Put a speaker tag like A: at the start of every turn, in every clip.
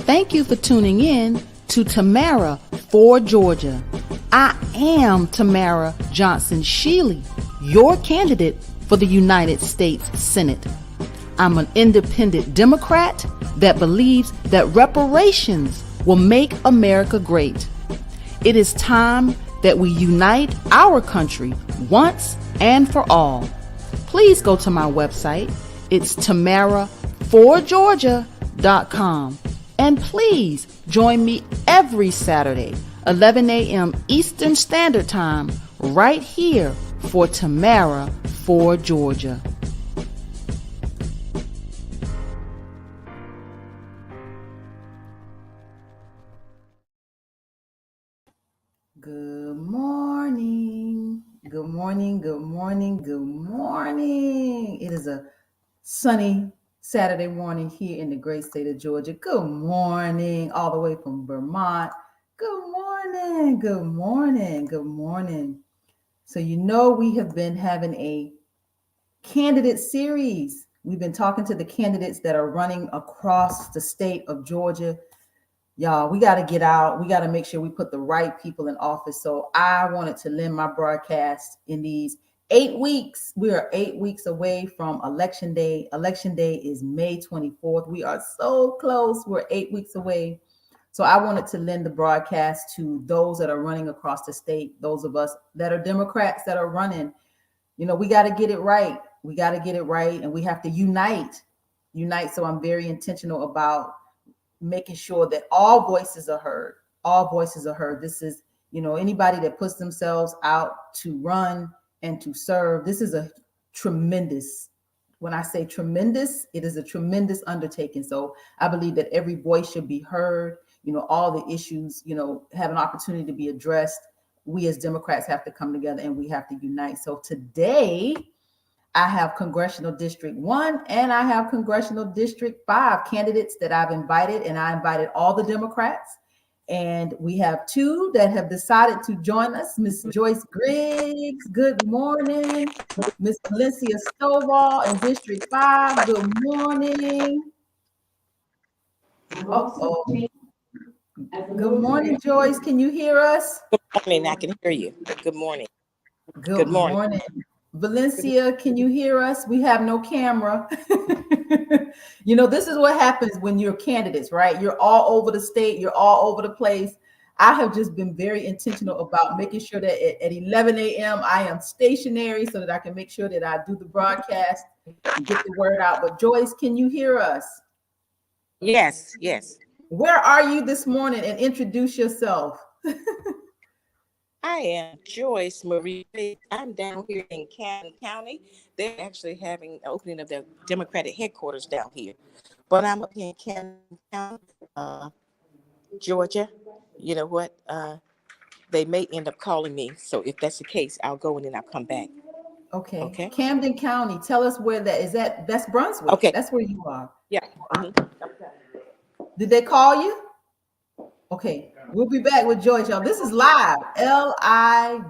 A: Thank you for tuning in to Tamara for Georgia. I am Tamara Johnson Shealey, your candidate for the United States Senate. I'm an independent Democrat that believes that reparations will make America great. It is time that we unite our country once and for all. Please go to my website. It's tamaraforgeorgia.com. And please join me every Saturday, 11 a.m. Eastern Standard Time, right here for Tamara for Georgia. Good morning. Good morning. Good morning. Good morning. It is a sunny Saturday morning here in the great state of Georgia. Good morning, all the way from Vermont. Good morning. Good morning. Good morning. So, we have been having a candidate series. We've been talking to the candidates that are running across the state of Georgia. Y'all, we got to get out. We got to make sure we put the right people in office. So I wanted to lend my broadcast in these 8 weeks. We are 8 weeks away from Election Day. Election Day is May 24th. We are so close. We're 8 weeks away. So I wanted to lend the broadcast to those that are running across the state, those of us that are Democrats that are running. We got to get it right. We got to get it right. And we have to unite. So I'm very intentional about making sure that all voices are heard. All voices are heard. This is, anybody that puts themselves out to run and to serve. This is a tremendous, when I say tremendous, it is a tremendous undertaking. So I believe that every voice should be heard. All the issues, have an opportunity to be addressed. We as Democrats have to come together and we have to unite. So today, I have Congressional District 1 and I have Congressional District 5 candidates that I've invited, and I invited all the Democrats. And we have 2 that have decided to join us. Miss Joyce Griggs, good morning. Miss Valencia Stovall in District 5, good morning. Uh-oh. Good morning, Joyce. Can you hear us?
B: Good morning. I can hear you. Good morning.
A: Good morning. Valencia, can you hear us? We have no camera. This is what happens when you're candidates, right? You're all over the state. You're all over the place. I have just been very intentional about making sure that at 11 a.m. I am stationary so that I can make sure that I do the broadcast and get the word out. But Joyce, can you hear us?
B: Yes.
A: Where are you this morning? And introduce yourself.
B: I am Joyce Marie. I'm down here in Camden County. They're actually having an opening of the Democratic headquarters down here. But I'm up here in Camden County, Georgia. You know what? They may end up calling me. So if that's the case, I'll go and then I'll come back.
A: Okay. Camden County. Tell us where that is. That's Brunswick.
B: Okay.
A: That's where you are.
B: Yeah. Mm-hmm.
A: Did they call you? Okay, we'll be back with Joyce, y'all. This is live, Live.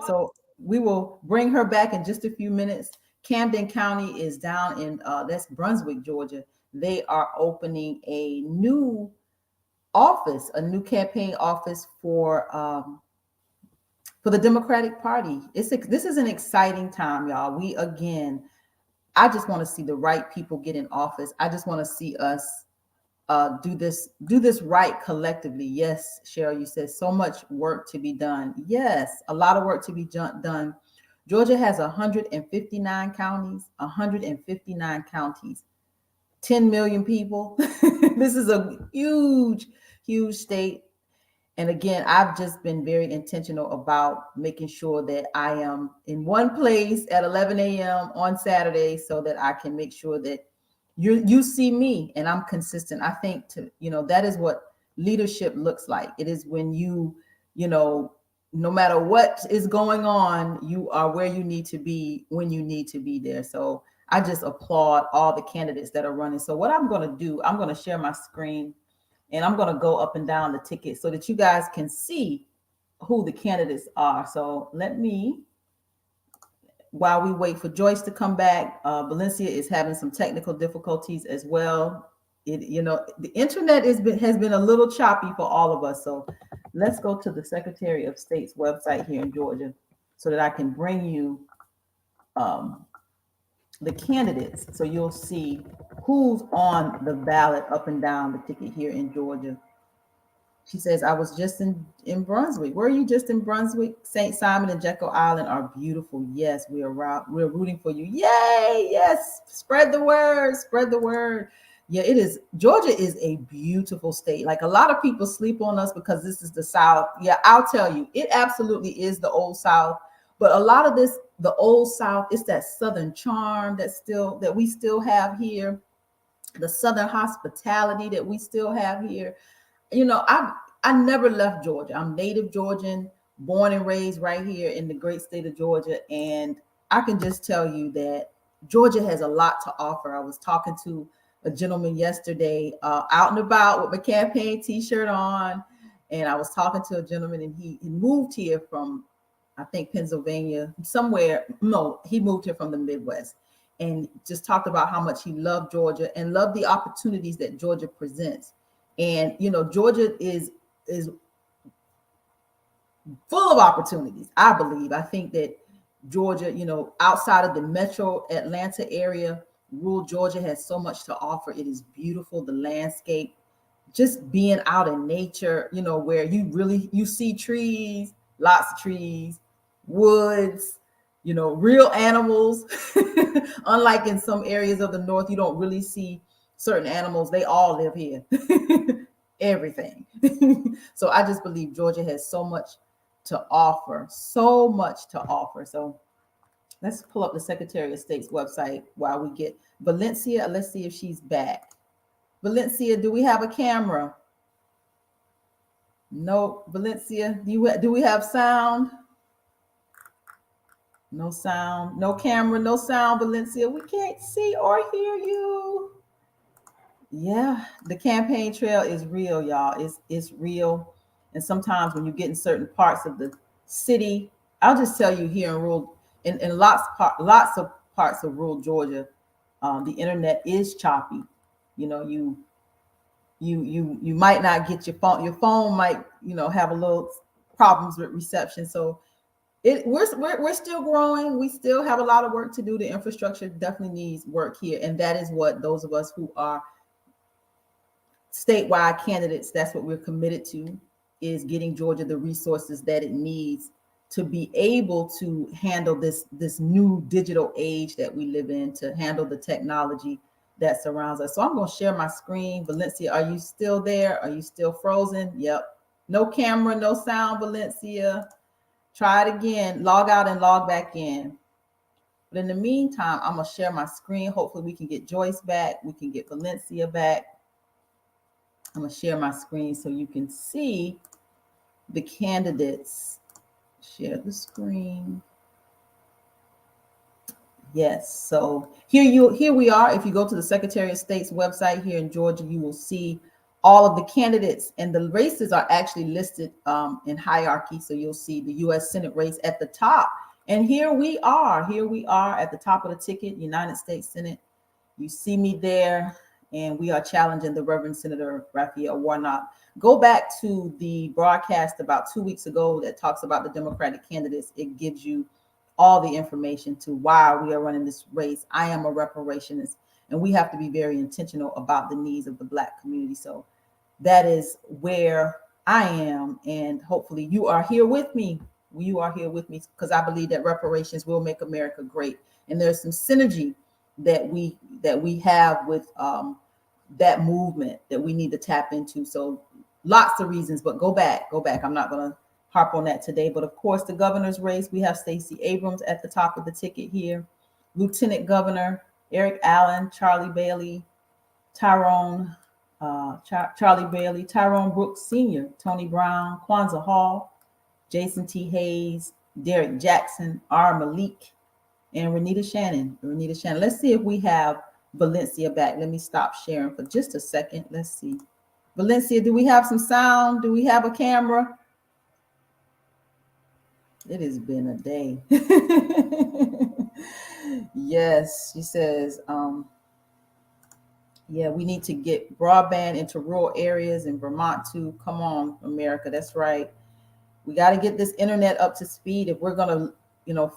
A: So we will bring her back in just a few minutes. Camden County is down in, that's Brunswick, Georgia. They are opening a new office, a new campaign office for the Democratic Party. This is an exciting time, y'all. I just want to see the right people get in office. I just want to see us do this right collectively. Yes, Cheryl, you said so much work to be done. Yes, a lot of work to be done. Georgia has 159 counties, 10 million people. This is a huge state. And again, I've just been very intentional about making sure that I am in one place at 11 a.m. on Saturday so that I can make sure that you see me and I'm consistent. I think that is what leadership looks like. It is when no matter what is going on, you are where you need to be when you need to be there. So I just applaud all the candidates that are running. So what I'm going to do, I'm going to share my screen and I'm going to go up and down the ticket so that you guys can see who the candidates are. So while we wait for Joyce to come back, Valencia is having some technical difficulties as well. The internet has been a little choppy for all of us. So let's go to the Secretary of State's website here in Georgia so that I can bring you um, the candidates. So you'll see who's on the ballot up and down the ticket here in Georgia. She says, I was just in Brunswick. Were you just in Brunswick? St. Simon and Jekyll Island are beautiful. Yes, we're rooting for you. Yay! Yes, spread the word. Spread the word. Yeah, it is. Georgia is a beautiful state. Like a lot of people sleep on us because this is the South. Yeah, I'll tell you, it absolutely is the old South. But a lot of this, the old South, it's that Southern charm that we still have here, the Southern hospitality that we still have here. I never left Georgia. I'm native Georgian, born and raised right here in the great state of Georgia, and I can just tell you that Georgia has a lot to offer. I was talking to a gentleman yesterday, out and about with my campaign T-shirt on, and I was talking to a gentleman, and he moved here from, I think, Pennsylvania, somewhere. No, he moved here from the Midwest, and just talked about how much he loved Georgia and loved the opportunities that Georgia presents. And Georgia is full of opportunities. I believe. I think that Georgia, outside of the metro Atlanta area, rural Georgia has so much to offer. It is beautiful. The landscape, just being out in nature, where you see trees, lots of trees, woods, real animals. Unlike in some areas of the north, you don't really see certain animals. They all live here. Everything. So I just believe Georgia has so much to offer, so much to offer. So let's pull up the Secretary of State's website while we get Valencia. Let's see if she's back. Valencia, do we have a camera? No. Valencia, do we have sound? No sound, no camera, no sound. Valencia, we can't see or hear you. Yeah, the campaign trail is real, y'all. It's real. And sometimes when you get in certain parts of the city, I'll just tell you here in lots of parts of rural Georgia, the internet is choppy. You might not get your phone. Your phone might have a little problems with reception. So we're still growing. We still have a lot of work to do. The infrastructure definitely needs work here, and that is what those of us who are statewide candidates, that's what we're committed to, is getting Georgia the resources that it needs to be able to handle this new digital age that we live in, to handle the technology that surrounds us. So I'm going to share my screen. Valencia, are you still there? Are you still frozen? Yep. No camera, no sound, Valencia. Try it again. Log out and log back in. But in the meantime, I'm going to share my screen. Hopefully we can get Joyce back. We can get Valencia back. I'm going to share my screen so you can see the candidates. Share the screen. Yes. So here we are. If you go to the Secretary of State's website here in Georgia, you will see all of the candidates, and the races are actually listed in hierarchy. So you'll see the U.S. Senate race at the top. And here we are at the top of the ticket, United States Senate. You see me there, and we are challenging the Reverend Senator Raphael Warnock. Go back to the broadcast about 2 weeks ago that talks about the Democratic candidates. It gives you all the information to why we are running this race. I am a reparationist, and we have to be very intentional about the needs of the Black community. So that is where I am, and hopefully you are here with me. You are here with me because I believe that reparations will make America great, and there's some synergy that we have with that movement that we need to tap into. So lots of reasons, but go back. I'm not going to harp on that today. But of course, the governor's race, we have Stacey Abrams at the top of the ticket here. Lieutenant Governor Eric Allen, Charlie Bailey, Tyrone Brooks Sr., Tony Brown, Kwanzaa Hall, Jason T. Hayes, Derek Jackson, R. Malik, and Renita Shannon. Let's see if we have Valencia back. Let me stop sharing for just a second. Let's see. Valencia, do we have some sound? Do we have a camera? It has been a day. Yes, she says, Yeah, we need to get broadband into rural areas in Vermont too. Come on, America, that's right. We got to get this internet up to speed if we're going to,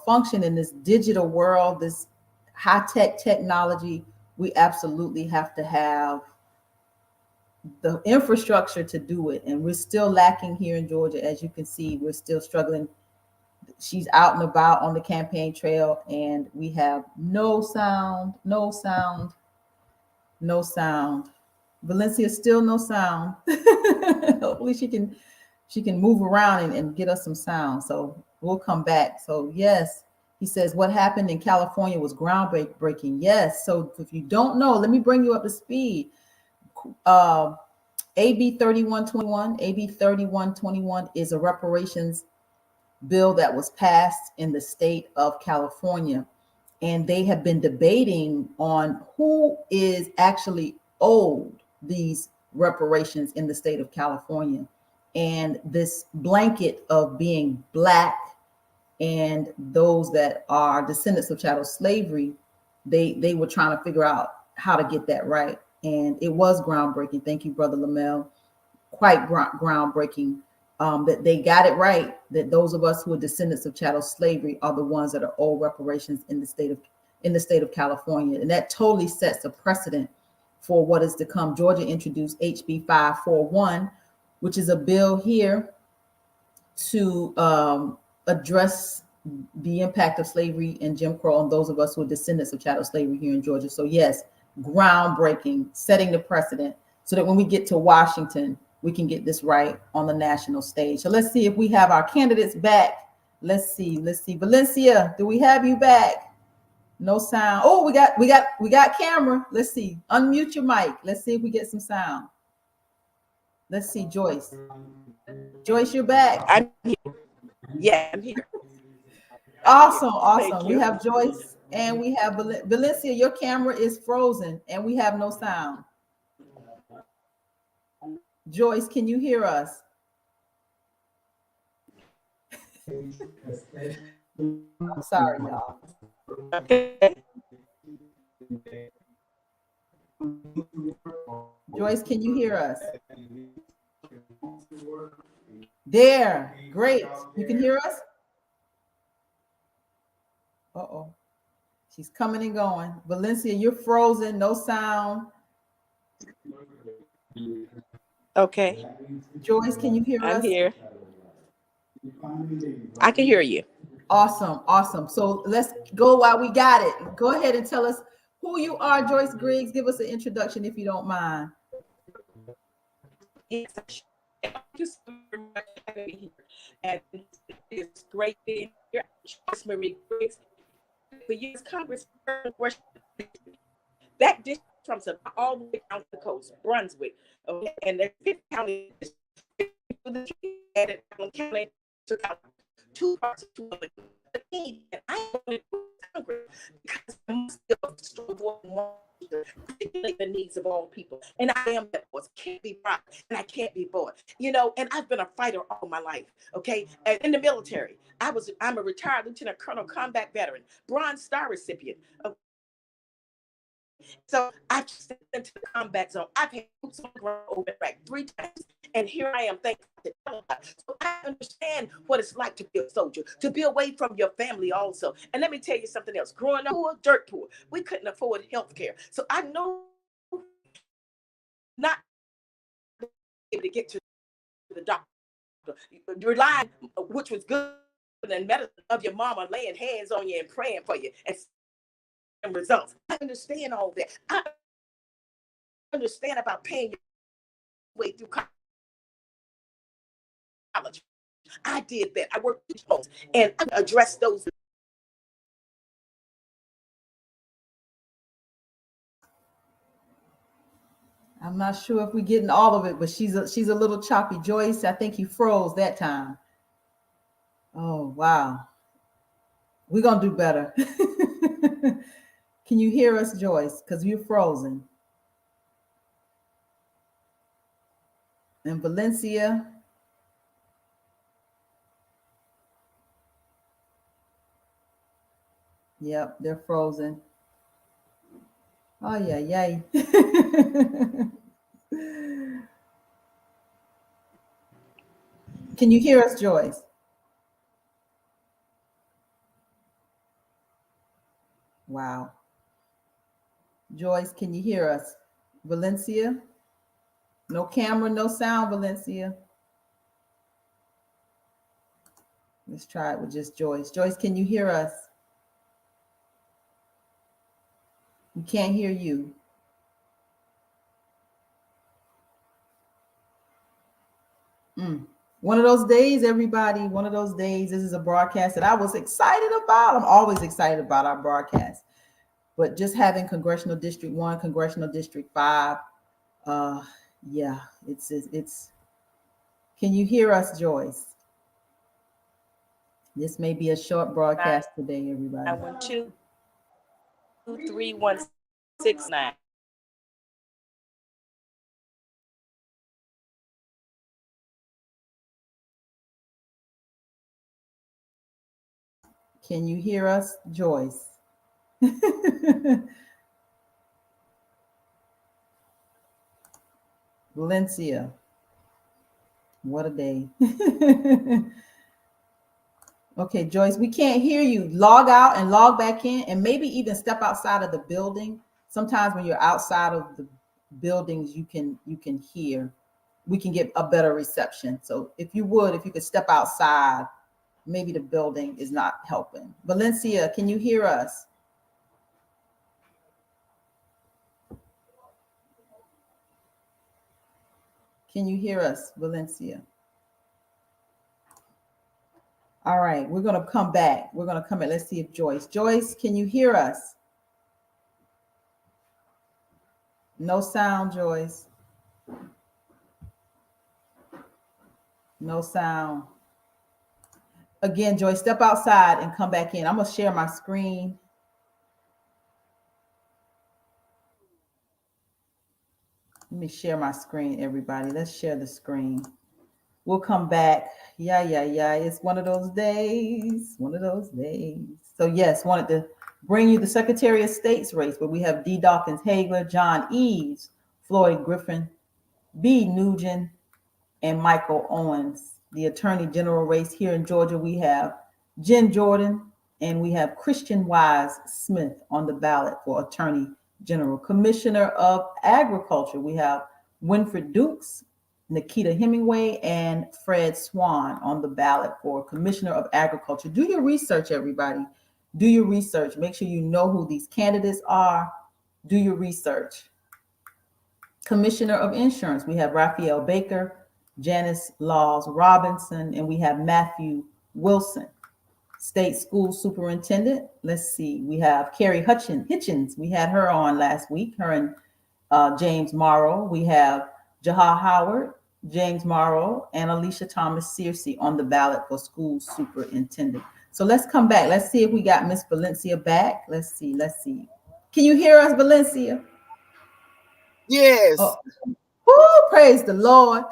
A: function in this digital world, this high-tech technology. We absolutely have to have the infrastructure to do it, and we're still lacking here in Georgia. As you can see, we're still struggling. She's out and about on the campaign trail, and we have no sound, no sound, no sound. Valencia, still no sound. Hopefully she can move around and get us some sound. So we'll come back. So yes, he says what happened in California was groundbreaking. Yes. So if you don't know, let me bring you up to speed. Uh, AB 3121, AB 3121 is a reparations bill that was passed in the state of California. And they have been debating on who is actually owed these reparations in the state of California. And this blanket of being Black and those that are descendants of chattel slavery, they were trying to figure out how to get that right. And it was groundbreaking. Thank you, Brother Lamel. Quite groundbreaking, that they got it right, that those of us who are descendants of chattel slavery are the ones that are owed reparations in the state of California. And that totally sets a precedent for what is to come. Georgia introduced HB 541, which is a bill here to address the impact of slavery and Jim Crow on those of us who are descendants of chattel slavery here in Georgia. So yes, groundbreaking, setting the precedent so that when we get to Washington, we can get this right on the national stage. So let's see if we have our candidates back. Let's see. Valencia, do we have you back? No sound. Oh, we got camera. Let's see. Unmute your mic. Let's see if we get some sound. Let's see, Joyce. Joyce, you're back.
B: I'm here. Yeah, I'm here.
A: Awesome. We have Joyce and we have Valencia. Your camera is frozen and we have no sound. Joyce, can you hear us? I'm sorry, y'all.
B: Okay.
A: Joyce, can you hear us? There. Great. You can hear us? Uh-oh. She's coming and going. Valencia, you're frozen. No sound.
B: Okay.
A: Joyce, can you hear
B: I'm
A: us?
B: here. I can hear you.
A: Awesome. So let's go while we got it. Go ahead and tell us who you are, Joyce Griggs. Give us an introduction if you don't mind.
B: Yes. Thank you so much for having me here. And it's great being here. Joyce Marie Briggs, for years Congress, that district from all the way down to the coast, Brunswick, okay, and there's 50 counties. Added county took out 2 parts of 2 of it. And I wanted Congress because I'm still particularly the needs of all people. And I am that voice. Can't be brought and I can't be bought. And I've been a fighter all my life. Okay. And in the military, I'm a retired Lieutenant Colonel combat veteran, Bronze Star recipient. So I've stepped into the combat zone. I've had boots on the ground over Iraq 3 times. And here I am, thanks to God. So I understand what it's like to be a soldier, to be away from your family also. And let me tell you something else. Growing up poor, dirt poor, we couldn't afford health care. So I know not able to get to the doctor. Relying, which was good, and medicine of your mama laying hands on you and praying for you and results. I understand all that. I understand about paying your way through college. I did that. I worked these homes and I addressed those.
A: I'm not sure if we're getting all of it, but she's a little choppy. Joyce, I think you froze that time. Oh, wow. We're going to do better. Can you hear us, Joyce? Because you're frozen. And Valencia. Yep, they're frozen. Oh, yeah, yay. Can you hear us, Joyce? Wow. Joyce, can you hear us? Valencia? No camera, no sound, Valencia. Let's try it with just Joyce. Joyce, can you hear us? We can't hear you. Mm. One of those days, everybody, one of those days. This is a broadcast that I was excited about. I'm always excited about our broadcast. But just having Congressional District 1, Congressional District 5, uh, yeah, it's. Can you hear us, Joyce? This may be a short broadcast today, everybody.
B: 912-316-9.
A: Can you hear us, Joyce? Valencia, what a day. Okay, Joyce, we can't hear you. Log out and log back in, and maybe even step outside of the building. Sometimes when you're outside of the buildings, you can hear. We can get a better reception. So if you would, if you could step outside, maybe the building is not helping. Valencia, can you hear us? Can you hear us, Valencia? All right, we're gonna come back. We're gonna come back. Let's see if Joyce, can you hear us? No sound, Joyce. No sound. Again, Joyce, step outside and come back in. I'm gonna share my screen. Let me share my screen, everybody. Let's share the screen. We'll come back. Yeah. It's one of those days. One of those days. So yes, wanted to bring you the Secretary of State's race, where we have D. Dawkins Hagler, John Eves, Floyd Griffin, B. Nugent, and Michael Owens. The Attorney General race here in Georgia, we have Jen Jordan and we have Christian Wise Smith on the ballot for Attorney General. Commissioner of Agriculture, we have Winfred Dukes, Nikita Hemingway, and Fred Swan on the ballot for Commissioner of Agriculture. Do your research, everybody. Do your research. Make sure you know who these candidates are. Do your research. Commissioner of Insurance, we have Raphael Baker, Janice Laws Robinson, and we have Matthew Wilson. State School Superintendent, let's see, we have Carrie Hitchens. We had her on last week, her and James Morrow. We have Jaha Howard, James Morrow, and Alicia Thomas Searcy on the ballot for School Superintendent. So let's come back. Let's see if we got Miss Valencia back. Let's see. Can you hear us, Valencia?
C: Yes.
A: Oh. Woo, praise the Lord.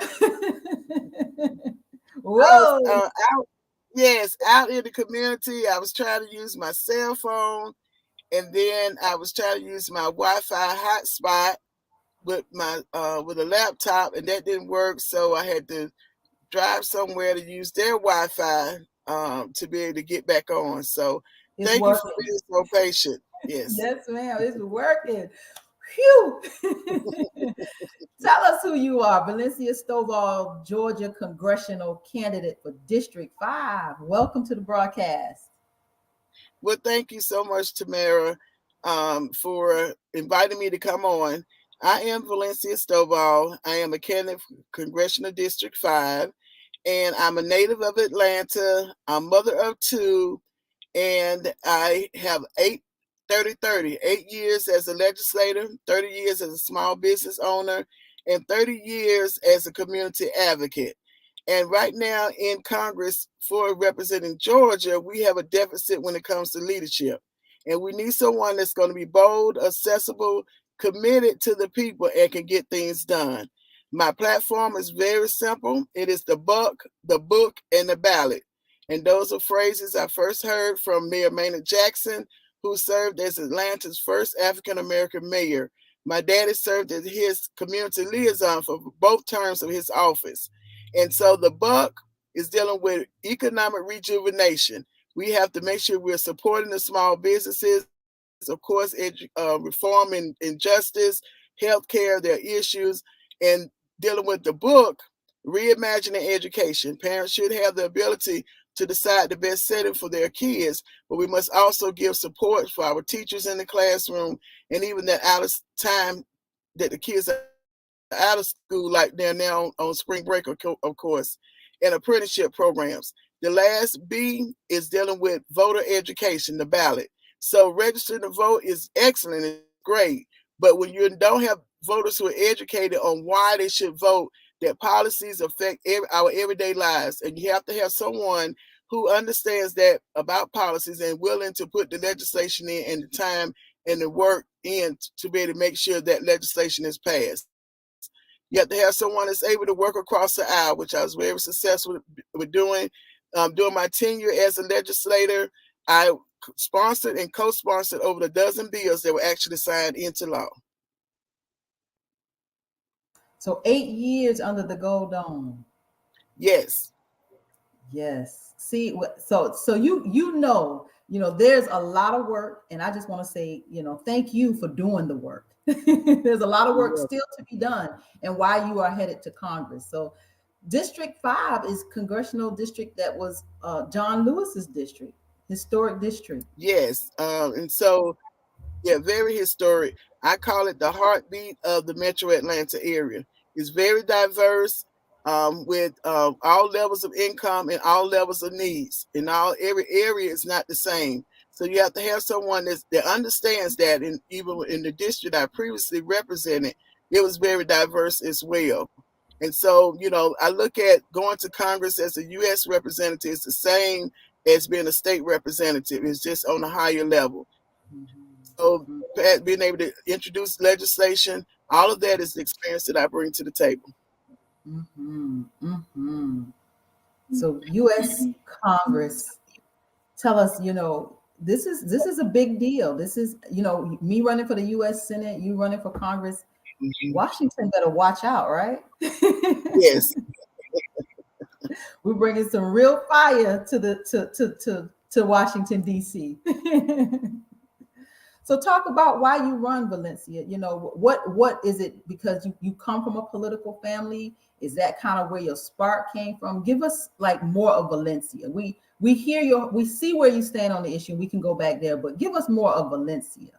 A: Whoa.
C: Out in the community. I was trying to use my cell phone, and then I was trying to use my Wi-Fi hotspot with a laptop, and that didn't work. So I had to drive somewhere to use their Wi-Fi to be able to get back on. So thank you for being so patient. Yes.
A: Yes, ma'am. It's working. Phew. Tell us who you are. Valencia Stovall, Georgia congressional candidate for District 5. Welcome to the broadcast.
C: Well, thank you so much, Tamara, for inviting me to come on. I am Valencia Stovall. I am a candidate for Congressional District 5, and I'm a native of Atlanta. I'm mother of two, and I have 8 years as a legislator, 30 years as a small business owner, and 30 years as a community advocate. And right now in Congress, for representing Georgia, we have a deficit when it comes to leadership. And we need someone that's going to be bold, accessible, committed to the people, and can get things done. My platform is very simple. It is the buck, the book, and the ballot. And those are phrases I first heard from Mayor Maynard Jackson who served as Atlanta's first African-American mayor. My daddy served as his community liaison for both terms of his office. And so the book is dealing with economic rejuvenation. We have to make sure we're supporting the small businesses, of course, reform and justice, healthcare, their issues, and dealing with the book, reimagining education. Parents should have the ability to decide the best setting for their kids, but we must also give support for our teachers in the classroom, and even that out of time that the kids are out of school, like they're now on spring break, of course, and apprenticeship programs. The last B is dealing with voter education, the ballot. So registering to vote is excellent, it's great, but when you don't have voters who are educated on why they should vote, that policies affect our everyday lives, and you have to have someone who understands that about policies and willing to put the legislation in and the time and the work in to be able to make sure that legislation is passed. You have to have someone that's able to work across the aisle, which I was very successful with doing. During my tenure as a legislator, I sponsored and co-sponsored over a dozen bills that were actually signed into law.
A: So 8 years under the Gold Dome.
C: Yes.
A: Yes. See, so you know, there's a lot of work, and I just want to say, thank you for doing the work. There's a lot of work still to be done, and why you are headed to Congress. So District 5 is congressional district that was John Lewis's district, historic district.
C: Yes. And so, yeah, very historic. I call it the heartbeat of the Metro Atlanta area. It's very diverse, with all levels of income and all levels of needs. And every area is not the same. So you have to have someone that understands that. And even in the district I previously represented, it was very diverse as well. And so, I look at going to Congress as a U.S. representative is the same as being a state representative. It's just on a higher level. So being able to introduce legislation, all of that is the experience that I bring to the table.
A: Mm-hmm. Mm-hmm. So U.S. Congress, tell us, this is a big deal. This is, me running for the U.S. Senate, you running for Congress. Mm-hmm. Washington better watch out, right?
C: Yes.
A: We're bringing some real fire to Washington, D.C. So talk about why you run, Valencia. What is it? Because you come from a political family. Is that kind of where your spark came from? Give us like more of Valencia. We see where you stand on the issue. We can go back there, but give us more of Valencia.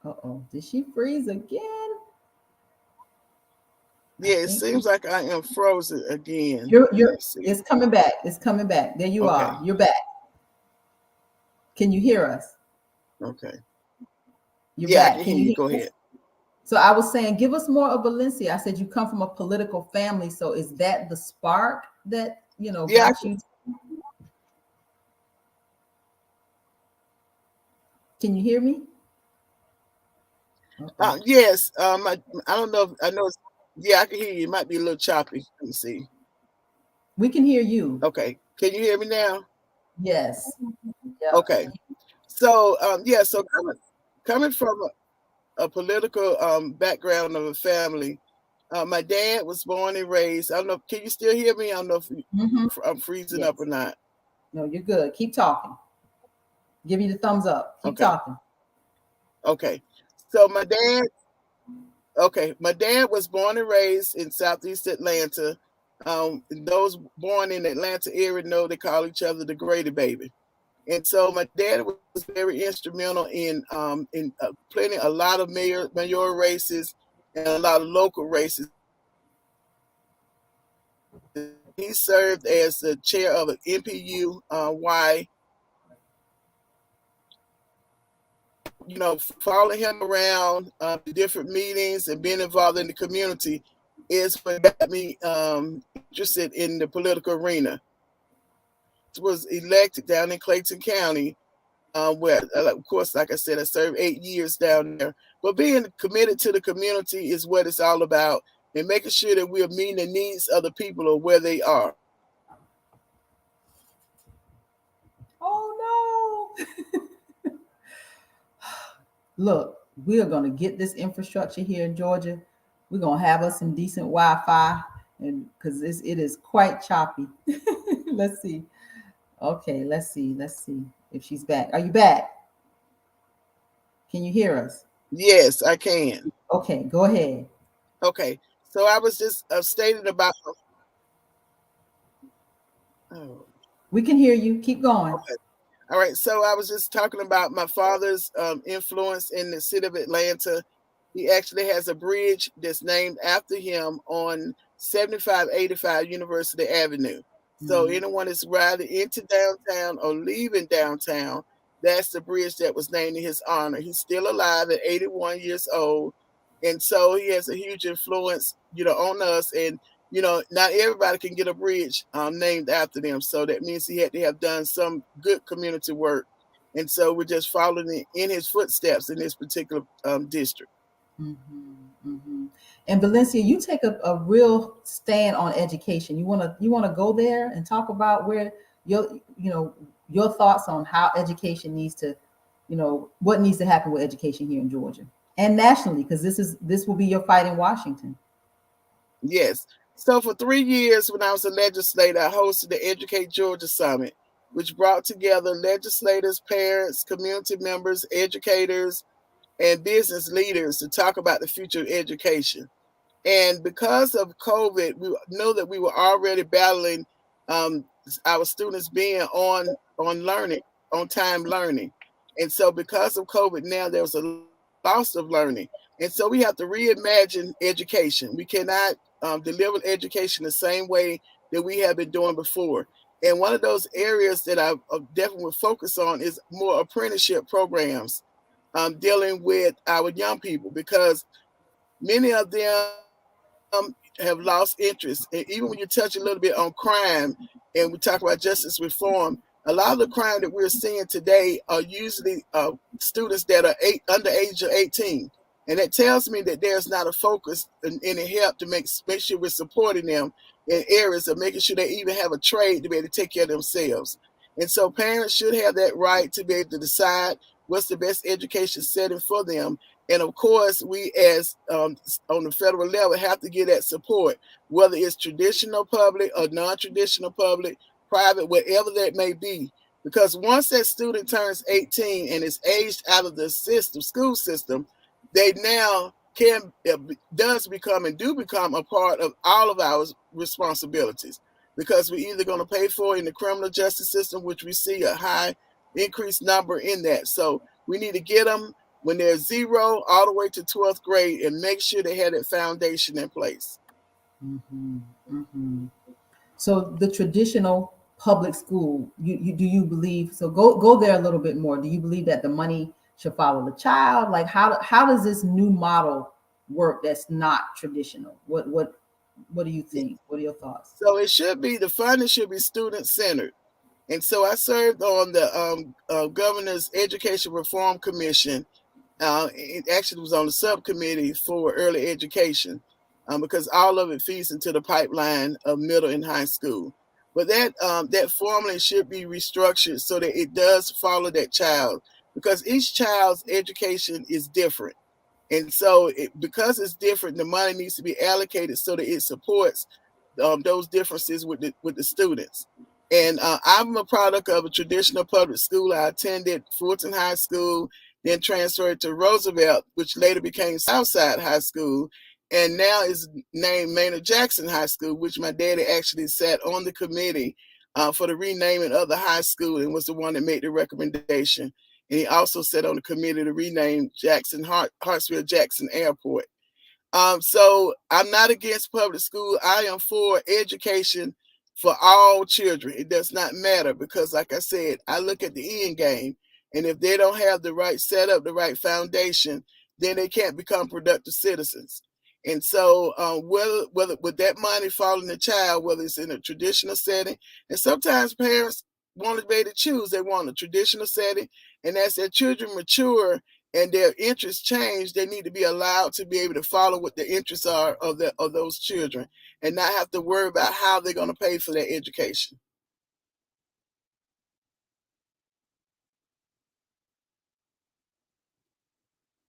A: Uh-oh, did she freeze again?
C: Yeah, it seems like I am frozen again.
A: It's coming back. It's coming back. There you are. You're back. Can you hear us?
C: Okay.
A: You're back.
C: I can hear you. Go ahead.
A: So I was saying, give us more of Valencia. I said you come from a political family. So is that the spark that, got you? Can you hear me?
C: Yes. I don't know. I know. I can hear you. It might be a little choppy. Let me see.
A: We can hear you.
C: Okay. Can you hear me now?
A: Yes. Yep.
C: Okay. So, so coming from a political background of a family, my dad was born and raised. I don't know. Can you still hear me? I don't know if I'm freezing up or not.
A: No, you're good. Keep talking. Give you the thumbs up. Keep talking.
C: Okay. So my dad was born and raised in Southeast Atlanta. Those born in the Atlanta area know they call each other the Grady baby. And so my dad was very instrumental in planning a lot of mayoral races and a lot of local races. He served as the chair of an MPU Y. Following him around the different meetings and being involved in the community is what got me interested in the political arena. I was elected down in Clayton County, where, of course, like I said, I served 8 years down there. But being committed to the community is what it's all about, and making sure that we're meeting the needs of the people or where they are.
A: Look, we are going to get this infrastructure here in Georgia. We're going to have us some decent Wi-Fi, and because it is quite choppy. Let's see. Okay, let's see. Let's see if she's back. Are you back? Can you hear us?
C: Yes, I can.
A: Okay, go ahead.
C: Okay, so I was just stating about. Oh,
A: We can hear you. Keep going.
C: okay. All right, so I was just talking about my father's influence in the city of Atlanta. He actually has a bridge that's named after him on 7585 University Avenue. So
A: Mhm.
C: anyone that's riding into downtown or leaving downtown, that's the bridge that was named in his honor. He's still alive at 81 years old. And so he has a huge influence, on us. And not everybody can get a bridge named after them. So that means he had to have done some good community work. And so we're just following in his footsteps in this particular district.
A: And Valencia, you take a real stand on education. You wanna go there and talk about where your your thoughts on how education needs to, what needs to happen with education here in Georgia and nationally, because this will be your fight in Washington.
C: Yes. So for 3 years, when I was a legislator, I hosted the Educate Georgia Summit, which brought together legislators, parents, community members, educators, and business leaders to talk about the future of education. And because of COVID, we know that we were already battling um, our students being on learning, on time learning. And so because of COVID, now there was a loss of learning. And so we have to reimagine education. We cannot deliver education the same way that we have been doing before. And one of those areas that I definitely would focus on is more apprenticeship programs dealing with our young people, because many of them have lost interest. And even when you touch a little bit on crime and we talk about justice reform, a lot of the crime that we're seeing today are usually students that are under age of 18. And that tells me that there's not a focus in any help to make sure we're supporting them in areas of making sure they even have a trade to be able to take care of themselves. And so parents should have that right to be able to decide what's the best education setting for them. And of course, we as on the federal level have to get that support, whether it's traditional public or non-traditional public, private, whatever that may be. Because once that student turns 18 and is aged out of the school system, they now does become and do become a part of all of our responsibilities. Because we're either going to pay for it in the criminal justice system, which we see a high increased number in that. So we need to get them when they're 0 all the way to 12th grade and make sure they had that foundation in place.
A: Mm-hmm. Mm-hmm. So the traditional public school, you do you believe? So go there a little bit more. Do you believe that the money should follow the child? Like how does this new model work that's not traditional? What do you think? What are your thoughts?
C: So it should be, the funding should be student centered. And so I served on the governor's education reform commission. It actually was on the subcommittee for early education, because all of it feeds into the pipeline of middle and high school. But that formula should be restructured so that it does follow that child, because each child's education is different. And so because it's different, the money needs to be allocated so that it supports those differences with the students. And I'm a product of a traditional public school. I attended Fulton High School, then transferred to Roosevelt, which later became Southside High School, and now is named Maynard Jackson High School, which my daddy actually sat on the committee for the renaming of the high school and was the one that made the recommendation. And he also sat on the committee to rename Hartsfield Jackson Airport. So I'm not against public school. I am for education for all children. It does not matter, because, like I said, I look at the end game, and if they don't have the right setup, the right foundation, then they can't become productive citizens. And so, whether with that money falling the child, whether it's in a traditional setting, and sometimes parents want to be able to choose. They want a traditional setting, and as their children mature and their interests change, they need to be allowed to be able to follow what the interests are of those children, and not have to worry about how they're going to pay for their education.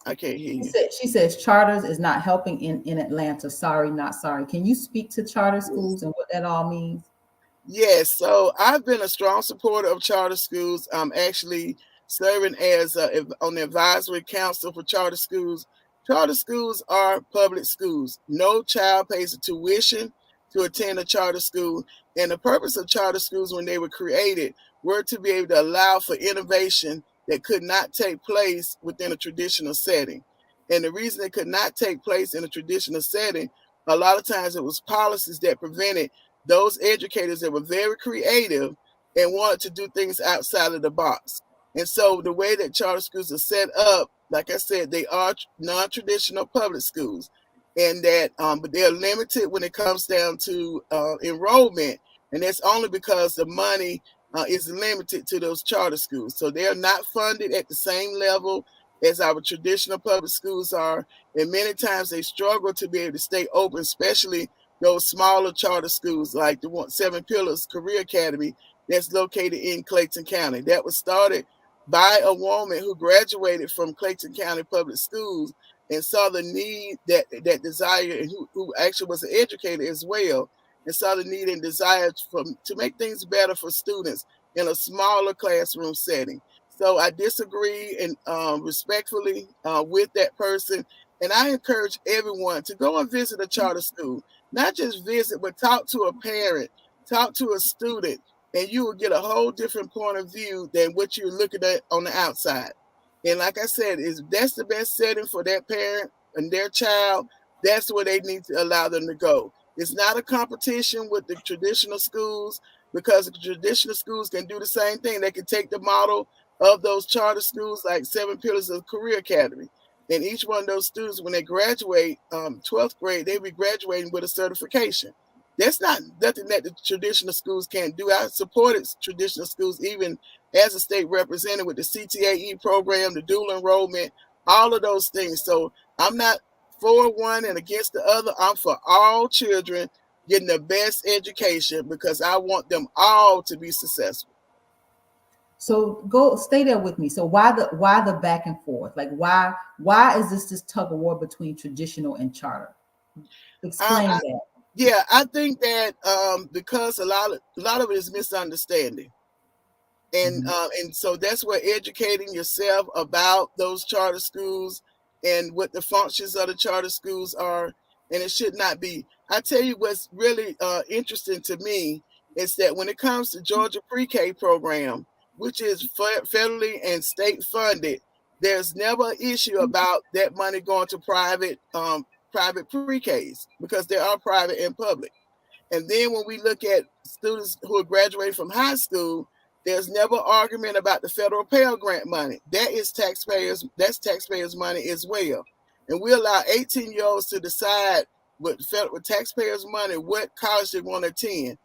C: I can't hear you.
A: She says charters is not helping in Atlanta. Sorry, not sorry. Can you speak to charter schools and what that all means?
C: Yes, so I've been a strong supporter of charter schools. I'm actually serving as on the advisory council for charter schools. Charter schools are public schools. No child pays a tuition to attend a charter school. And the purpose of charter schools when they were created were to be able to allow for innovation that could not take place within a traditional setting. And the reason it could not take place in a traditional setting, a lot of times it was policies that prevented those educators that were very creative and wanted to do things outside of the box. And so the way that charter schools are set up, like I said, they are non-traditional public schools, and that but they're limited when it comes down to enrollment, and that's only because the money is limited to those charter schools. So they're not funded at the same level as our traditional public schools are, and many times they struggle to be able to stay open, especially those smaller charter schools like the Seven Pillars Career Academy that's located in Clayton County. That was started by a woman who graduated from Clayton County Public Schools and saw the need that desire, and who actually was an educator as well, and saw the need and desire to make things better for students in a smaller classroom setting. So I disagree and respectfully with that person. And I encourage everyone to go and visit a charter school. Not just visit, but talk to a parent, talk to a student, and you will get a whole different point of view than what you're looking at on the outside. And like I said, if that's the best setting for that parent and their child, that's where they need to allow them to go. It's not a competition with the traditional schools, because the traditional schools can do the same thing. They can take the model of those charter schools like Seven Pillars of Career Academy. And each one of those students, when they graduate 12th grade, they'll be graduating with a certification. That's not nothing that the traditional schools can't do. I supported traditional schools even as a state representative with the CTAE program, the dual enrollment, all of those things. So I'm not for one and against the other. I'm for all children getting the best education because I want them all to be successful.
A: So go stay there with me. So why the back and forth? Like why is this tug of war between traditional and charter? Explain that.
C: Yeah, I think that because a lot of it is misunderstanding. And so that's where educating yourself about those charter schools and what the functions of the charter schools are, and it should not be. I tell you what's really interesting to me is that when it comes to Georgia Pre-K program, which is federally and state funded, there's never an issue about that money going to private pre-Ks, because they are private and public. And then when we look at students who are graduating from high school, there's never argument about the federal Pell Grant money. That's taxpayers' money as well. And we allow 18-year-olds to decide with taxpayers' money what college they want to attend.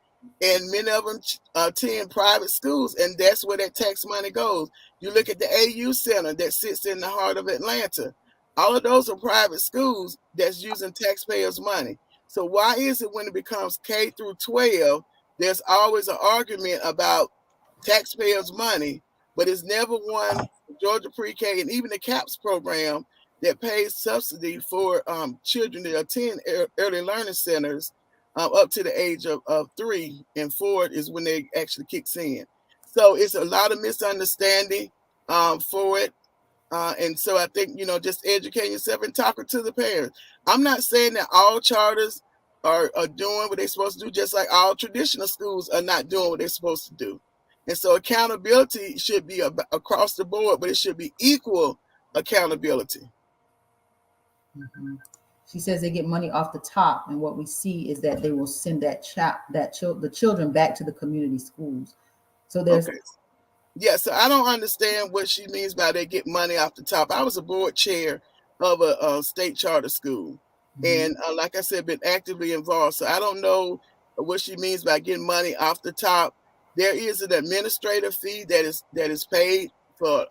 C: And many of them attend private schools, and that's where that tax money goes. You look at the AU Center that sits in the heart of Atlanta. All of those are private schools that's using taxpayers' money. So why is it when it becomes K through 12, there's always an argument about taxpayers' money, but it's never one Georgia Pre-K and even the CAPS program that pays subsidy for children that attend early learning centers up to the age of 3, and 4 is when they actually kicks in. So it's a lot of misunderstanding for it. And so I think, just educating yourself and talking to the parents. I'm not saying that all charters are doing what they're supposed to do, just like all traditional schools are not doing what they're supposed to do. And so accountability should be across the board, but it should be equal accountability.
A: Mm-hmm. She says they get money off the top, and what we see is that they will send the children back to the community schools. So there's
C: okay. Yeah, so I don't understand what she means by they get money off the top. I was a board chair of a state charter school, and like I said, been actively involved. So I don't know what she means by getting money off the top. There is an administrative fee that is paid for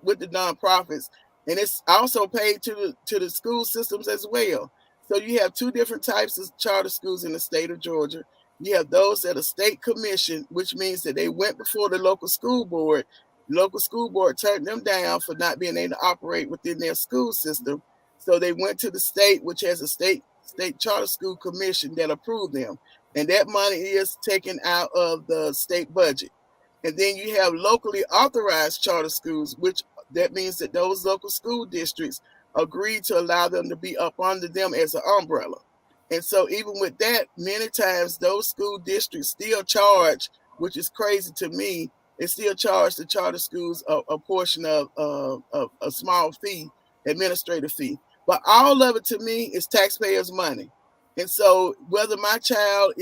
C: with the nonprofits, and it's also paid to the school systems as well. So you have two different types of charter schools in the state of Georgia. You have those that are state commissioned, which means that they went before the local school board Local school board turned them down for not being able to operate within their school system. So they went to the state, which has a state charter school commission that approved them. And that money is taken out of the state budget. And then you have locally authorized charter schools, which that means that those local school districts agreed to allow them to be up under them as an umbrella. And so even with that, many times those school districts still charge, which is crazy to me, they still charge the charter schools a portion of a small fee, administrative fee. But all of it to me is taxpayers' money. And so whether my child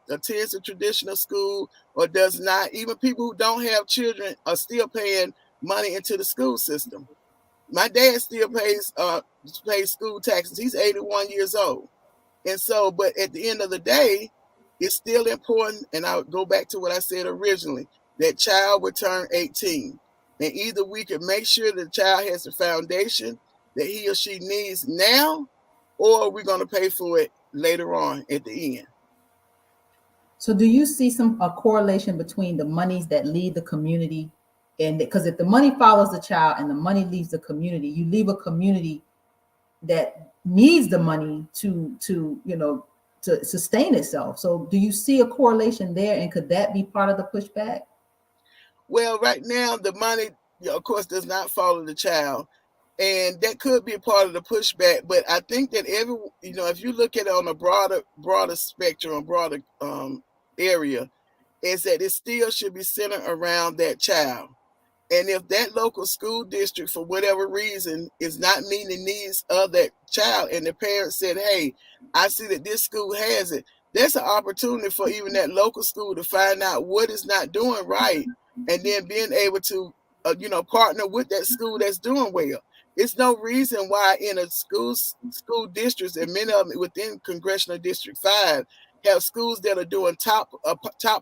C: attends a traditional school or does not, even people who don't have children are still paying money into the school system. My dad still pays school taxes. He's 81 years old. And so, but at the end of the day, it's still important. And I'll go back to what I said originally, that child would turn 18. And either we can make sure the child has the foundation that he or she needs now, or we're going to pay for it later on at the end.
A: So do you see a correlation between the monies that leave the community, and because if the money follows the child and the money leaves the community, you leave a community that needs the money to sustain itself. So do you see a correlation there, and could that be part of the pushback?
C: Well, right now the money, of course, does not follow the child, and that could be a part of the pushback. But I think that if you look at it on a broader spectrum, broader area, is that it still should be centered around that child. And if that local school district, for whatever reason, is not meeting the needs of that child, and the parents said, hey, I see that this school has it, there's an opportunity for even that local school to find out what is not doing right, and then being able to, partner with that school that's doing well. It's no reason why in a school districts, and many of them within Congressional District 5, have schools that are doing top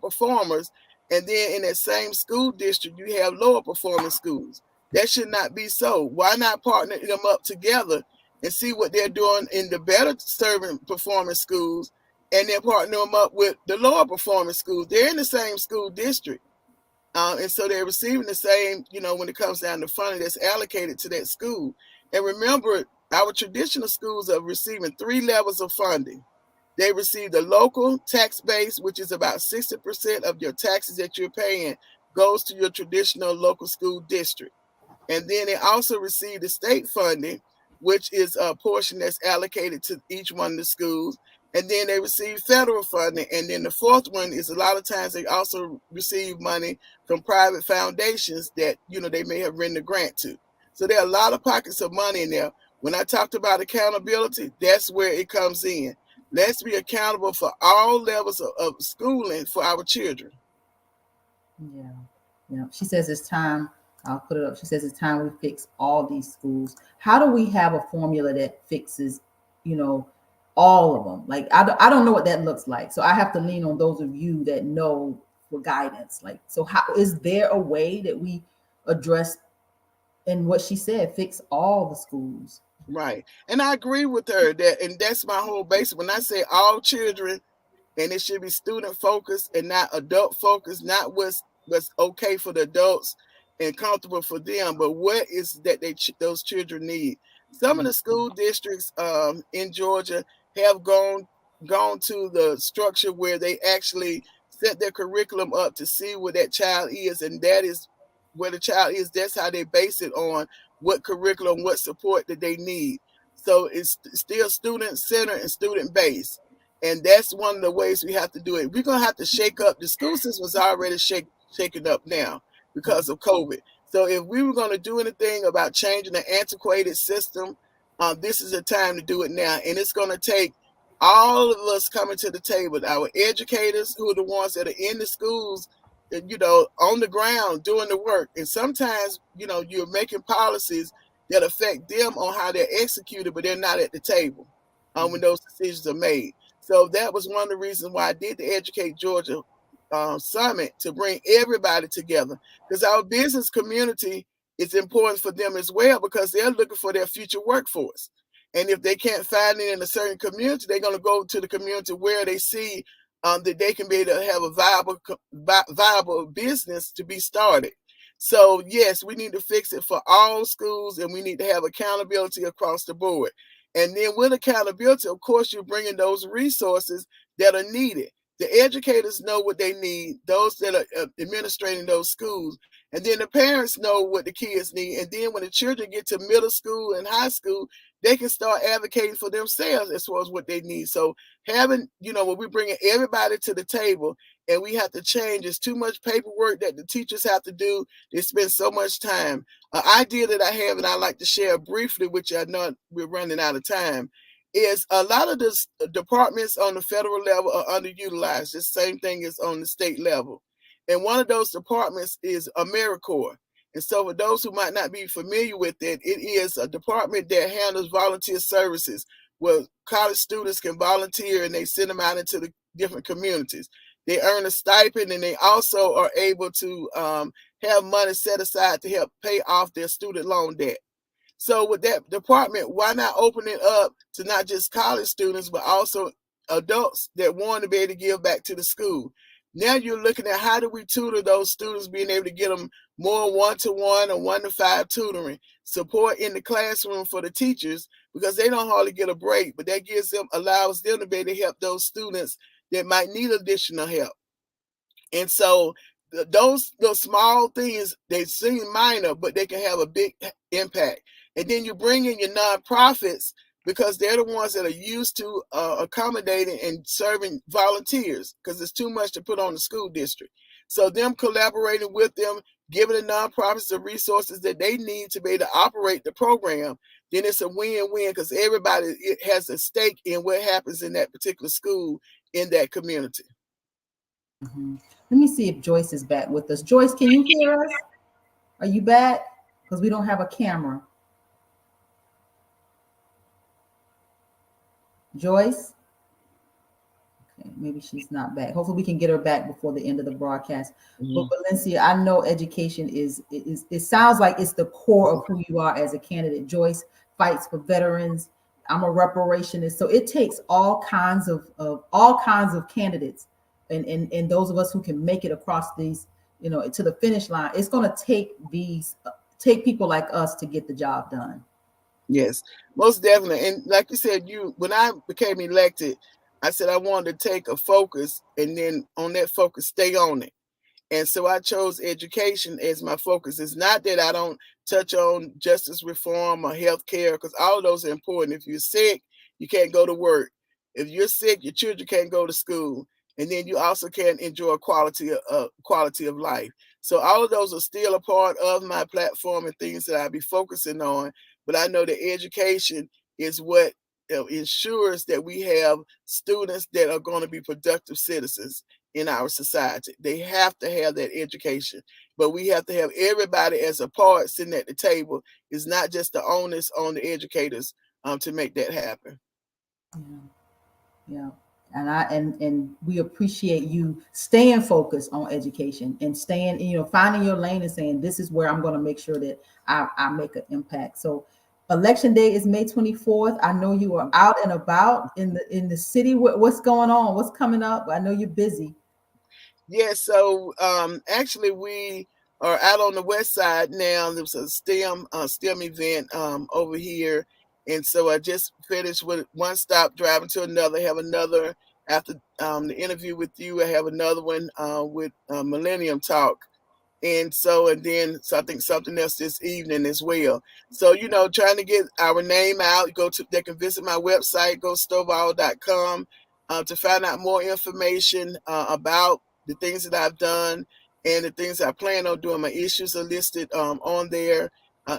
C: performers, and then in that same school district, you have lower performing schools. That should not be so. Why not partner them up together and see what they're doing in the better serving performing schools, and then partner them up with the lower performing schools? They're in the same school district. And so they're receiving the same, when it comes down to funding that's allocated to that school. And remember, our traditional schools are receiving 3 levels of funding. They receive the local tax base, which is about 60% of your taxes that you're paying goes to your traditional local school district. And then they also receive the state funding, which is a portion that's allocated to each one of the schools. And then they receive federal funding. And then the fourth one is a lot of times they also receive money from private foundations that, they may have written a grant to. So there are a lot of pockets of money in there. When I talked about accountability, that's where it comes in. Let's be accountable for all levels of schooling for our children.
A: Yeah. She says it's time. I'll put it up. She says it's time we fix all these schools. How do we have a formula that fixes, all of them? Like, I don't know what that looks like. So I have to lean on those of you that know for guidance. Like, so how is there a way that we address, and what she said, fix all the schools?
C: Right. And I agree with her and that's my whole base. When I say all children, and it should be student focused and not adult focused, not what's okay for the adults and comfortable for them, but what is that those children need. Some of the school districts in Georgia have gone to the structure where they actually set their curriculum up to see where that child is, and that is where the child is. That's how they base it on what curriculum, what support that they need. So it's still student-centered and student-based. And that's one of the ways we have to do it. We're going to have to shake up. The school system was already shaken up now because of COVID. So if we were going to do anything about changing the antiquated system, this is the time to do it now. And it's going to take all of us coming to the table, our educators, who are the ones that are in the schools, on the ground doing the work. And sometimes, you're making policies that affect them on how they're executed, but they're not at the table when those decisions are made. So that was one of the reasons why I did the Educate Georgia Summit, to bring everybody together, because our business community is important for them as well, because they're looking for their future workforce. And if they can't find it in a certain community, they're going to go to the community where they see that they can be able to have a viable business to be started. So yes, we need to fix it for all schools, and we need to have accountability across the board. And then with accountability, of course, you're bringing those resources that are needed. The educators know what they need, those that are administrating those schools. And then the parents know what the kids need. And then when the children get to middle school and high school, they can start advocating for themselves as far as what they need. So having, when we're bringing everybody to the table and we have to change, it's too much paperwork that the teachers have to do. They spend so much time. An idea that I have, and I like to share briefly, which I know we're running out of time, is a lot of the departments on the federal level are underutilized. The same thing is on the state level. And one of those departments is AmeriCorps. And so for those who might not be familiar with it, it is a department that handles volunteer services where college students can volunteer and they send them out into the different communities. They earn a stipend, and they also are able to have money set aside to help pay off their student loan debt. So with that department, why not open it up to not just college students, but also adults that want to be able to give back to the school? Now you're looking at how do we tutor those students, being able to get them more one-to-one or 1-to-5 tutoring, support in the classroom for the teachers, because they don't hardly get a break, but that allows them to be able to help those students that might need additional help. And so those small things, they seem minor, but they can have a big impact. And then you bring in your nonprofits, because they're the ones that are used to accommodating and serving volunteers, because it's too much to put on the school district. So them collaborating with them, giving the nonprofits the resources that they need to be able to operate the program, then it's a win-win, because everybody has a stake in what happens in that particular school in that community.
A: Mm-hmm. Let me see if Joyce is back with us. Joyce, can you hear us? Are you back? Because we don't have a camera. Joyce? Okay, maybe she's not back. Hopefully we can get her back before the end of the broadcast. Mm-hmm. But Valencia, I know education is it sounds like it's the core of who you are as a candidate. Joyce fights for veterans. I'm a reparationist. So it takes all kinds of candidates and those of us who can make it across these, to the finish line. It's going to take people like us to get the job done.
C: Yes, most definitely. And like you said, when I became elected, I said I wanted to take a focus, and then on that focus, stay on it. And so I chose education as my focus. It's not that I don't touch on justice reform or health care, because all of those are important. If you're sick, you can't go to work. If you're sick, your children can't go to school. And then you also can't enjoy quality of life. So all of those are still a part of my platform and things that I'll be focusing on. But I know that education is what ensures that we have students that are going to be productive citizens in our society. They have to have that education, but we have to have everybody as a part sitting at the table. It's not just the onus on the educators to make that happen.
A: Yeah. And we appreciate you staying focused on education and staying, finding your lane and saying, this is where I'm going to make sure that I make an impact. So Election Day is May 24th. I know you are out and about in the city. What's going on? What's coming up? I know you're busy.
C: Yeah, so actually we are out on the west side now. There's a STEM event over here. And so I just finished with one stop, driving to another, have another after the interview with you. I have another one with Millennium Talk. And then I think something else this evening as well. So, trying to get our name out. They can visit my website, gostovall.com, to find out more information about the things that I've done and the things I plan on doing. My issues are listed on there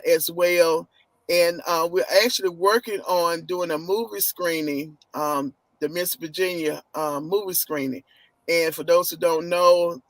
C: as well. And we're actually working on doing a movie screening, the Miss Virginia movie screening. And for those who don't know,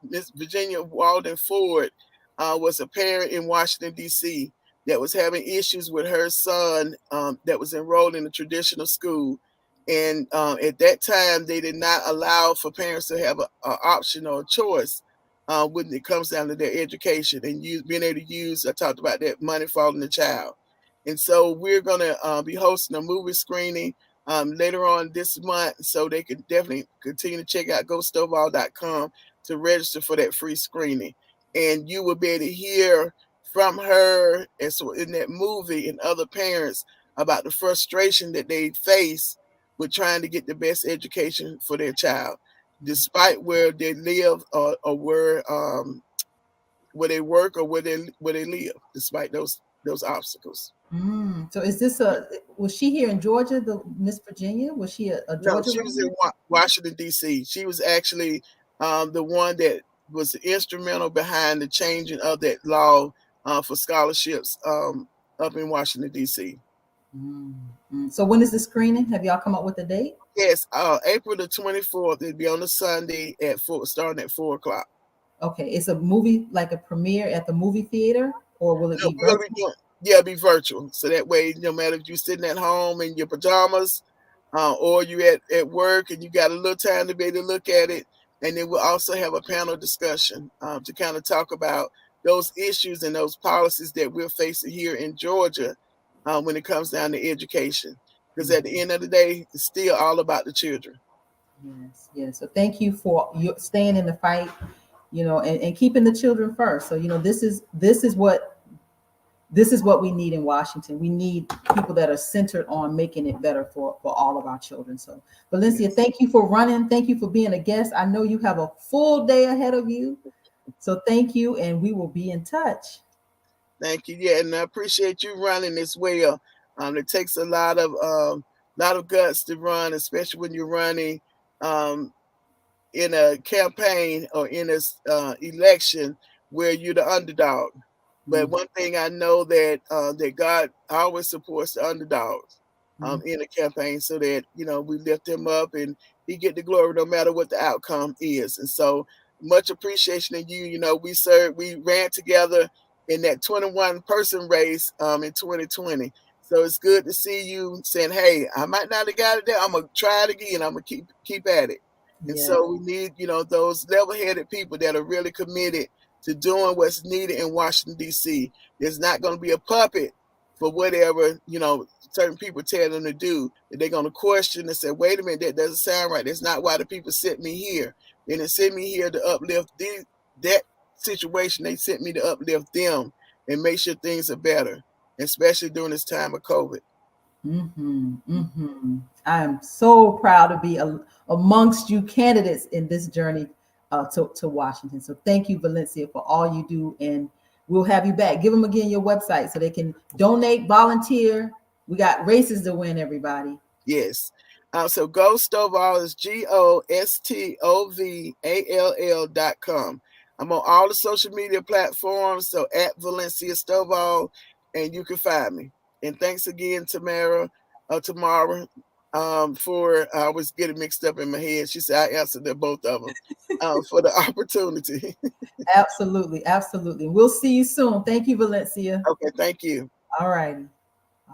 C: Miss Virginia Walden Ford was a parent in Washington, D.C. that was having issues with her son that was enrolled in a traditional school. And at that time, they did not allow for parents to have an option or a choice when it comes down to their education and being able to use, I talked about that, money following the child. And so we're going to be hosting a movie screening later on this month, so they can definitely continue to check out gostovall.com to register for that free screening. and you will be able to hear from her, and so in that movie, and other parents about the frustration that they face with trying to get the best education for their child, despite where they live, or where they work, or where they live, despite those obstacles.
A: So is this was she here in Georgia, the Miss Virginia? Was she a
C: No,
A: Georgia
C: she was in
A: resident?
C: Washington D.C. She was actually the one that was instrumental behind the changing of that law for scholarships up in Washington D.C.
A: So when is the screening? Have y'all come up with a date?
C: Yes, April the 24th. It'll be on a Sunday starting at 4 o'clock.
A: Okay, it's a movie, like a premiere at the movie theater, or will it
C: No,
A: be
C: we're gonna
A: virtual?
C: be doing, yeah, it'll be virtual. So that way, no matter if you're sitting at home in your pajamas, or you at work and you got a little time to be able to look at it. And then we'll also have a panel discussion to kind of talk about those issues and those policies that we're facing here in Georgia when it comes down to education. Because at the end of the day, it's still all about the children.
A: Yes, yes. So thank you for you staying in the fight, and keeping the children first. So this is what we need in Washington. We need people that are centered on making it better for all of our children. So, Valencia,
C: Yes.
A: thank you for running. Thank you for being a guest. I know you have a full day ahead of you. So thank you, and we will be in touch.
C: Thank you. Yeah, and I appreciate you running as well. It takes a lot of guts to run, especially when you're running um, in a campaign or in a election where you're the underdog. But
A: Mm,
C: one thing I know that God always supports the underdogs
A: mm,
C: in a campaign, so that we lift him up and he get the glory no matter what the outcome is. And so much appreciation to you. We ran together in that 21 person race in 2020. So it's good to see you saying, "Hey, I might not have got it there. I'm gonna try it again. I'm gonna keep at it." And
A: yes.
C: so we need, those level-headed people that are really committed to doing what's needed in Washington, D.C. There's not going to be a puppet for whatever, certain people tell them to do. They're going to question and say, wait a minute, that doesn't sound right. That's not why the people sent me here. They didn't send me here to uplift that situation. They sent me to uplift them and make sure things are better, especially during this time of COVID.
A: I am so proud to be amongst you candidates in this journey to Washington. So thank you, Valencia, for all you do, and we'll have you back. Give them again your website so they can donate, volunteer. We got races to win, everybody.
C: Yes. So Go Stovall is GoStovall.com. I'm on all the social media platforms, so at Valencia Stovall, and you can find me. And thanks again, Tamara, for I was getting mixed up in my head. She said I answered both of them for the opportunity.
A: Absolutely, absolutely. We'll see you soon. Thank you, Valencia.
C: Okay, thank you.
A: All righty.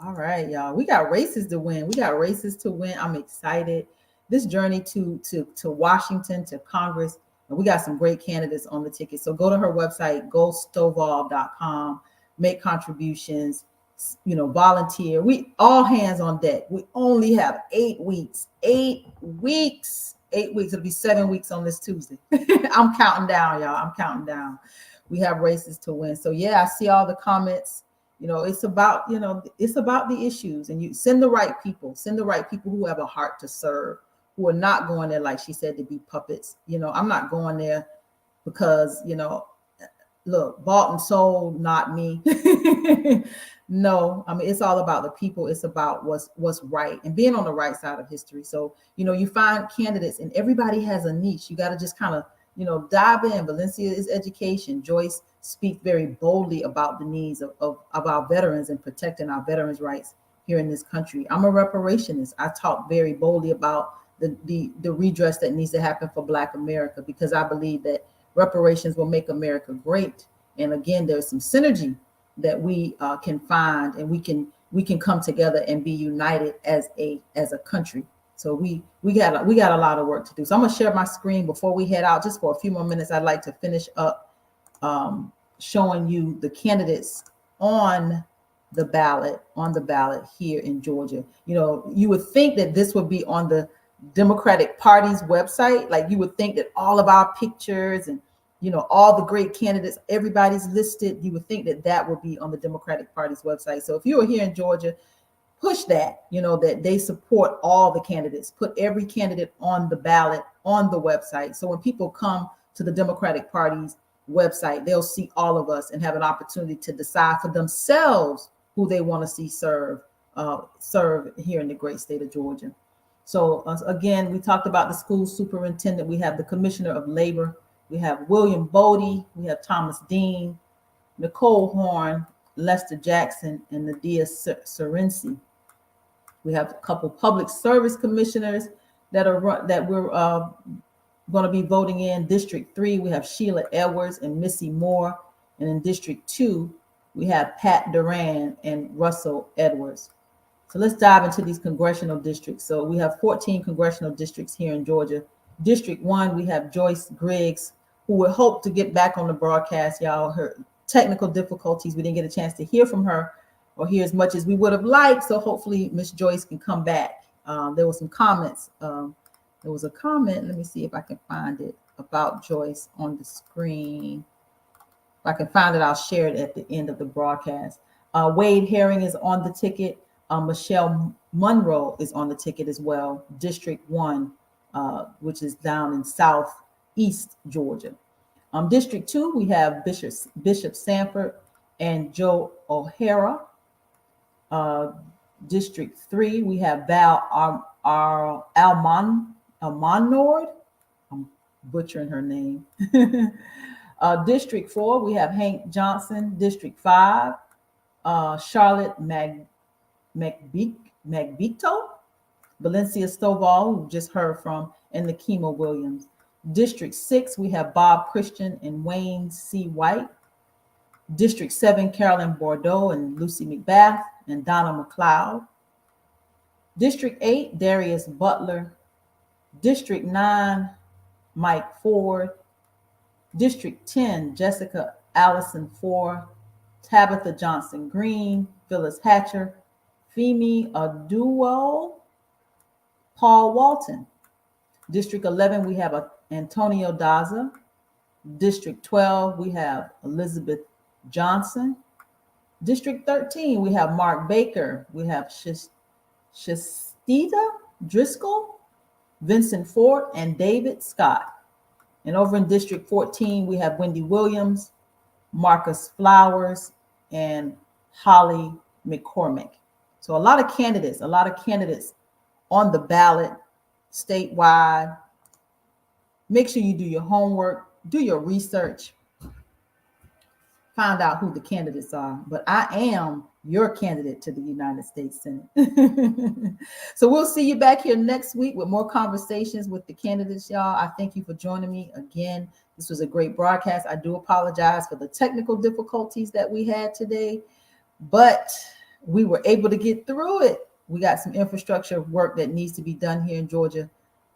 A: All right, y'all. We got races to win. We got races to win. I'm excited. This journey to Washington, to Congress, and we got some great candidates on the ticket. So go to her website, gostovall.com, make contributions, volunteer. We all hands on deck. We only have 8 weeks. 8 weeks. 8 weeks. It'll be 7 weeks on this Tuesday. I'm counting down, y'all. I'm counting down. We have races to win. So yeah, I see all the comments. It's about the issues, and you send the right people who have a heart to serve, who are not going there, like she said, to be puppets. I'm not going there because, look, bought and sold, not me. No, I mean, it's all about the people. It's about what's right and being on the right side of history. So, you find candidates, and everybody has a niche. You got to just kind of, dive in. Valencia is education. Joyce speaks very boldly about the needs of our veterans and protecting our veterans' rights here in this country. I'm a reparationist. I talk very boldly about the redress that needs to happen for Black America, because I believe that reparations will make America great. And again, there's some synergy that we can find, and we can come together and be united as a country. So we got a lot of work to do. So I'm gonna share my screen before we head out, just for a few more minutes. I'd like to finish up showing you the candidates on the ballot here in Georgia. You would think that this would be on the Democratic Party's website. Like, you would think that all of our pictures and all the great candidates, everybody's listed. You would think that would be on the Democratic Party's website. So if you are here in Georgia, push that, that they support all the candidates, put every candidate on the ballot on the website. So when people come to the Democratic Party's website, they'll see all of us and have an opportunity to decide for themselves who they want to see serve here in the great state of Georgia. So again, we talked about the school superintendent. We have the commissioner of labor. We have William Bodie. We have Thomas Dean, Nicole Horn, Lester Jackson, and Nadia Serency. We have a couple public service commissioners that we're going to be voting in. District 3, we have Sheila Edwards and Missy Moore. And in District 2, we have Pat Duran and Russell Edwards. So let's dive into these congressional districts. So we have 14 congressional districts here in Georgia. District 1, we have Joyce Griggs, who would hope to get back on the broadcast. Y'all, her technical difficulties, we didn't get a chance to hear from her or hear as much as we would have liked. So hopefully Miss Joyce can come back. There were some comments. There was a comment, let me see if I can find it, about Joyce on the screen. If I can find it, I'll share it at the end of the broadcast. Wade Herring is on the ticket. Michelle Monroe is on the ticket as well. District 1, which is down in southeast Georgia. District 2, we have Bishop Sanford and Joe O'Hara. District 3, we have Val Almonord. I'm butchering her name. District 4, we have Hank Johnson. District 5, Charlotte Magbito, Valencia Stovall, who just heard from, and Nakima Williams. District 6, we have Bob Christian and Wayne C. White. District 7, Carolyn Bordeaux and Lucy McBath and Donna McLeod. District 8, Darius Butler. District 9, Mike Ford. District 10, Jessica Allison Ford, Tabitha Johnson Green, Phyllis Hatcher, Femi Aduo, Paul Walton. District 11, we have Antonio Daza. District 12, we have Elizabeth Johnson. District 13, we have Mark Baker. We have Shastita Driscoll, Vincent Ford, and David Scott. And over in District 14, we have Wendy Williams, Marcus Flowers, and Holly McCormick. So a lot of candidates on the ballot statewide. Make sure you do your homework, do your research, find out who the candidates are. But I am your candidate to the United States Senate. So we'll see you back here next week with more conversations with the candidates, y'all. I thank you for joining me again. This was a great broadcast. I do apologize for the technical difficulties that we had today, but we were able to get through it. We got some infrastructure work that needs to be done here in Georgia.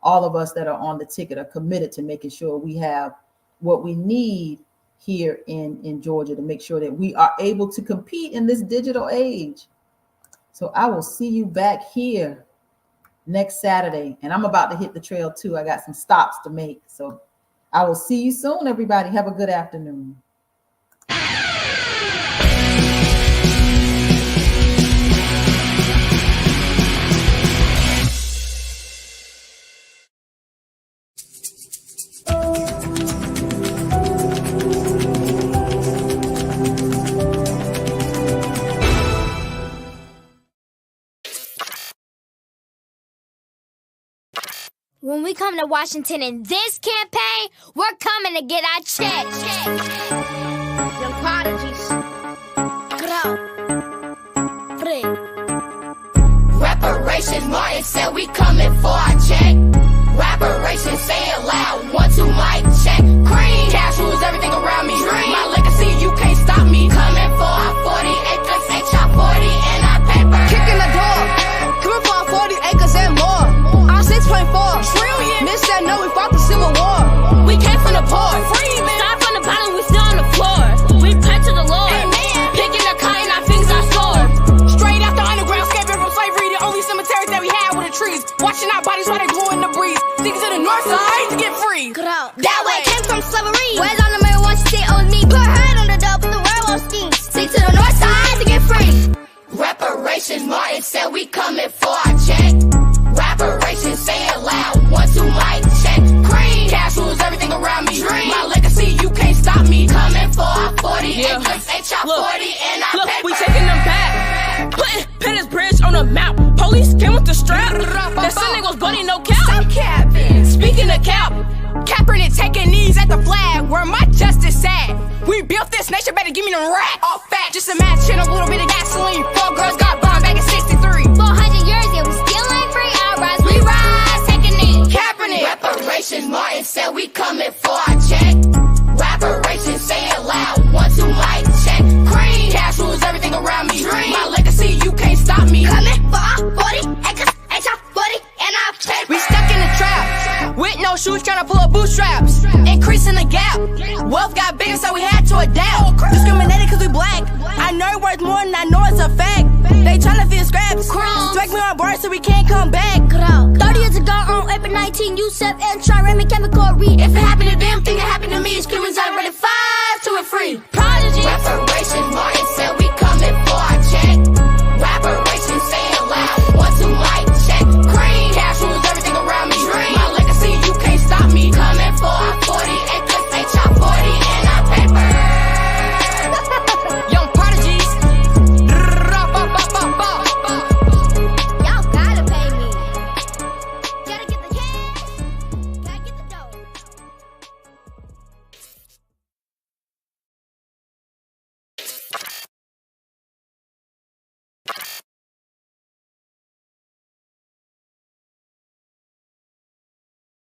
A: All of us that are on the ticket are committed to making sure we have what we need here in Georgia to make sure that we are able to compete in this digital age. So I will see you back here next Saturday. And I'm about to hit the trail too. I got some stops to make. So I will see you soon, everybody. Have a good afternoon.
D: When we come to Washington in this campaign, we're coming to get our check. Young prodigies. Grow. Free. Reparations, Martin said we coming for our check. Reparations, say it loud. 1, 2, mic check. Cream. Cash rules everything around me. Dream. My legacy, you can't stop me. Coming for our 40 acres, HI40 and our paper. Kicking the door. Coming for our 40 acres and more. 6.4 trillion. Miss that no, we fought the Civil War. We came from the poor. Start from the bottom, we still on the floor. We pray to the Lord. Amen. Picking the cotton, our fingers are sore. Straight out the underground, escaping from slavery. The only cemeteries that we had were the trees. Watching our bodies while they blew in the breeze. Thinking to the north side to get free. That way came from slavery. Where's on some niggas buddy, no cap. Stop capping. Speaking of cap, Kaepernick taking knees at the flag. Where my justice at? We built this nation, better give me them racks. All fat, just imagine a little bit of gasoline. 4 girls got bombed back in 63. 400 years, yeah, we still ain't free. I rise, we rise, taking it. Kaepernick. Reparations, Martin said we coming for our check. Reparations, say it loud. 1, 2, mic check. Cream, cash rules everything around me. Dream, my legacy, you can't stop me. Coming for our 40 acres, ain't your 40 and our paper. We stuck in the trap with no shoes, trying to pull up bootstraps. Increasing the gap. Wealth got bigger, so we had to adapt. Discriminated cause we black. I know it worth more than I know it's a fact. They tryna feel scraps. Drag me on board so we can't come back. 30 years ago on April 19, Yusef and Try Remy Chemical Reed. If it happened to them, think it happened to me. Screaming, I'm ready for